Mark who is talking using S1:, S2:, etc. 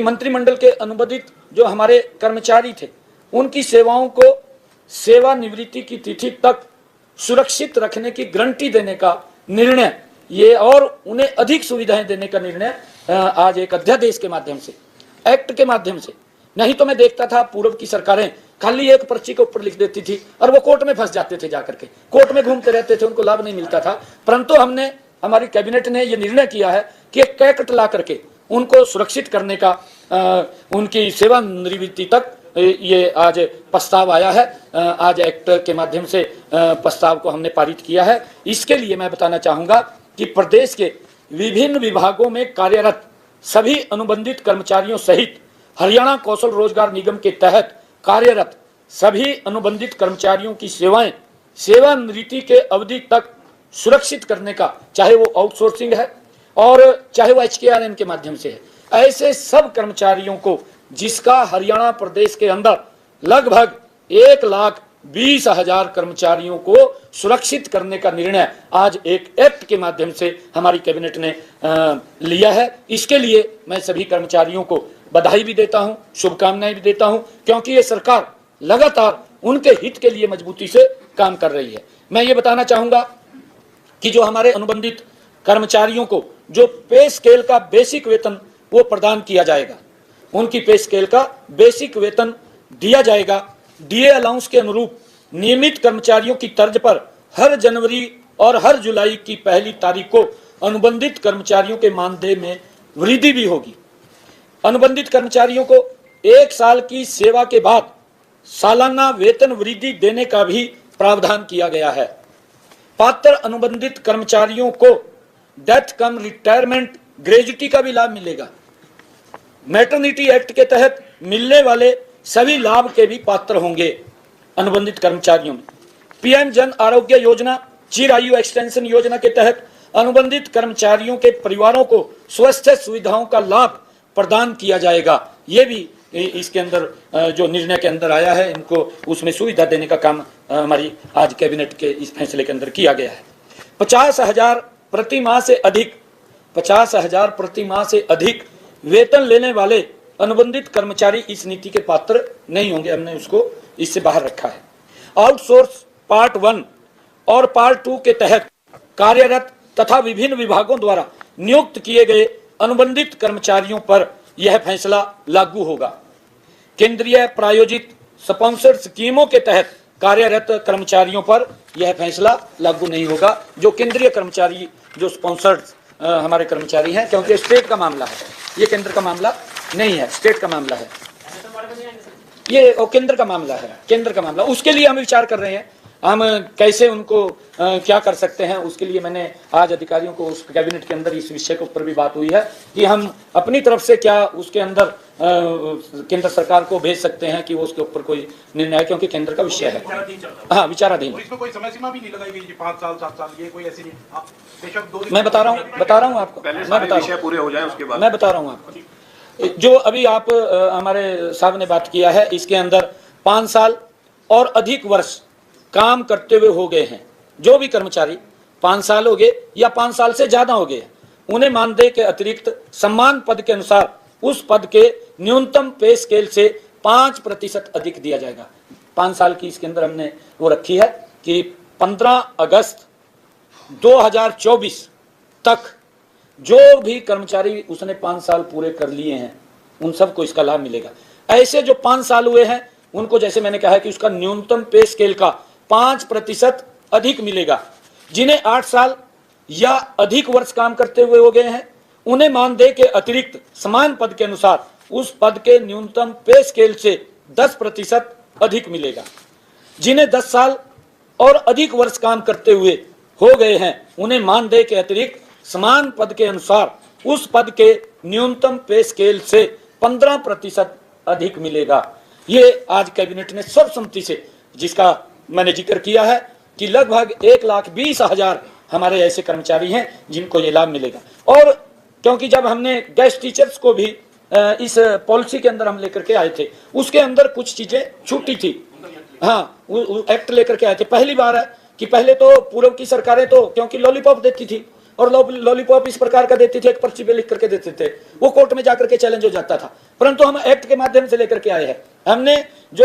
S1: मंत्रिमंडल के अनुबंधित जो हमारे कर्मचारी थे उनकी सेवाओं को सेवानिवृत्ति की तिथि तक सुरक्षित रखने की गारंटी देने का निर्णय, ये और उन्हें अधिक सुविधाएं देने का निर्णय आज एक अध्यादेश के माध्यम से, एक्ट के माध्यम से। नहीं तो मैं देखता था पूर्व की सरकारें खाली एक पर्ची के ऊपर लिख देती थी और वो कोर्ट में फंस जाते थे, जाकर के कोर्ट में घूमते रहते थे, उनको लाभ नहीं मिलता था। परंतु हमारी कैबिनेट ने ये निर्णय किया है कि एक एक्ट ला करके उनको सुरक्षित करने का उनकी सेवानिवृत्ति तक ये आज प्रस्ताव आया है। आज एक्ट के माध्यम से प्रस्ताव को हमने पारित किया है। इसके लिए मैं बताना चाहूँगा कि प्रदेश के विभिन्न विभागों में कार्यरत सभी अनुबंधित कर्मचारियों सहित हरियाणा कौशल रोजगार निगम के तहत कार्यरत सभी अनुबंधित कर्मचारियों की सेवाएं सेवानिवृत्ति के अवधि तक सुरक्षित करने का, चाहे वो आउटसोर्सिंग है और चाहे वो HKRN के माध्यम से है, ऐसे सब कर्मचारियों को जिसका हरियाणा प्रदेश के अंदर लगभग 1,20,000 कर्मचारियों को सुरक्षित करने का निर्णय आज एक एक्ट के माध्यम से हमारी कैबिनेट ने लिया है। इसके लिए मैं सभी कर्मचारियों को बधाई भी देता हूं, शुभकामनाएं भी देता हूं, क्योंकि ये सरकार लगातार उनके हित के लिए मजबूती से काम कर रही है। मैं ये बताना चाहूंगा कि जो हमारे अनुबंधित कर्मचारियों को जो पे स्केल का बेसिक वेतन वो प्रदान किया जाएगा, उनकी पे स्केल का बेसिक वेतन दिया जाएगा। डीए अलाउंस के अनुरूप नियमित कर्मचारियों की तर्ज पर हर जनवरी और हर जुलाई की पहली तारीख को अनुबंधित कर्मचारियों के मानदेय में वृद्धि भी होगी। अनुबंधित कर्मचारियों को 1 साल की सेवा के बाद सालाना वेतन वृद्धि देने का भी प्रावधान किया गया है। पात्र अनुबंधित कर्मचारियों को डेथ कम रिटायरमेंट ग्रेजुटी का भी लाभ मिलेगा। मैटरनिटी एक्ट के तहत मिलने वाले सभी लाभ के भी पात्र होंगे अनुबंधित कर्मचारियों में। पीएम जन आरोग्य योजना, चिरायु एक्सटेंशन योजना के तहत अनुबंधित कर्मचारियों के परिवारों को स्वास्थ्य सुविधाओं का लाभ प्रदान किया जाएगा। ये भी इसके अंदर जो निर्णय के अंदर आया है, इनको उसमें सुविधा देने का काम हमारी आज कैबिनेट के इस फैसले के अंदर किया गया है। 50,000 प्रति माह से अधिक 50,000 प्रति माह से अधिक वेतन लेने वाले अनुबंधित कर्मचारी इस नीति के पात्र नहीं होंगे। हमने उसको इससे बाहर रखा है। आउटसोर्स पार्ट 1 और पार्ट 2 के तहत कार्यरत तथा विभिन्न विभागों द्वारा नियुक्त किए गए अनुबंधित कर्मचारियों पर यह फैसला लागू होगा। केंद्रीय प्रायोजित स्पॉन्सर्ड स्कीमों के तहत कार्यरत कर्मचारियों पर यह फैसला लागू नहीं होगा। जो केंद्रीय कर्मचारी, जो स्पॉन्सर्ड हमारे कर्मचारी हैं, क्योंकि स्टेट का मामला है, ये केंद्र का मामला नहीं है, स्टेट का मामला है, ये केंद्र का मामला है, केंद्र का मामला। उसके लिए हम विचार कर रहे हैं, हम कैसे उनको क्या कर सकते हैं। उसके लिए मैंने आज अधिकारियों को उस कैबिनेट के अंदर इस विषय के ऊपर भी बात हुई है कि हम अपनी तरफ से क्या उसके अंदर केंद्र सरकार को भेज सकते हैं कि वो उसके ऊपर कोई निर्णय, क्योंकि केंद्र का विषय है। हाँ, विचाराधीन।
S2: इसमें कोई समय सीमा भी नहीं लगाई गई, 5 साल 7 साल, ये कोई ऐसी नहीं।
S1: मैं बता रहा हूँ आपको,
S2: पूरे हो जाए उसके बाद
S1: मैं बता रहा हूँ आपको। जो अभी आप हमारे साहब ने बात किया है, इसके अंदर 5 साल और अधिक वर्ष काम करते हुए हो गए हैं जो भी कर्मचारी 5 साल हो गए या 5 साल से ज्यादा हो गए, उन्हें मानदेय के अतिरिक्त सम्मान पद के अनुसार उस पद के न्यूनतम पे स्केल से 5% अधिक दिया जाएगा। 5 साल की इसके अंदर हमने वो रखी है कि 15 अगस्त 2024 तक जो भी कर्मचारी उसने 5 साल पूरे कर लिए हैं उन सबको इसका लाभ मिलेगा। ऐसे जो 5 साल हुए हैं उनको, जैसे मैंने कहा कि उसका न्यूनतम पे स्केल का 5% अधिक मिलेगा। जिन्हें 8 साल या अधिक वर्ष काम करते हुए हो गए हैं, उन्हें मानदेय के अतिरिक्त समान पद के अनुसार उस पद के न्यूनतम पे स्केल से 10% अधिक मिलेगा। जिन्हें 10 साल और अधिक वर्ष काम करते हुए हो गए हैं, उन्हें मानदेय के अतिरिक्त समान पद के अनुसार उस पद के न्यूनतम पे स्केल से 15% अधिक मिलेगा। ये आज कैबिनेट ने सर्वसम्मति से, जिसका मैंने जिक्र किया है कि लगभग 1,20,000 हमारे ऐसे कर्मचारी हैं जिनको ये लाभ मिलेगा। और क्योंकि जब हमने गेस्ट टीचर्स को भी इस पॉलिसी के अंदर हम लेकर के आए थे, उसके अंदर कुछ चीजें छूटी थी। हाँ, एक्ट लेकर के आए थे। पहली बार है कि पहले तो पूर्व की सरकारें तो क्योंकि लॉलीपॉप देती थी, और लॉलीपॉप इस प्रकार का देती थी, एक पर्ची पे लिख करके देते थे, वो कोर्ट में जाकर के चैलेंज हो जाता था। परंतु हम एक्ट के माध्यम से लेकर के आए हैं। हमने जो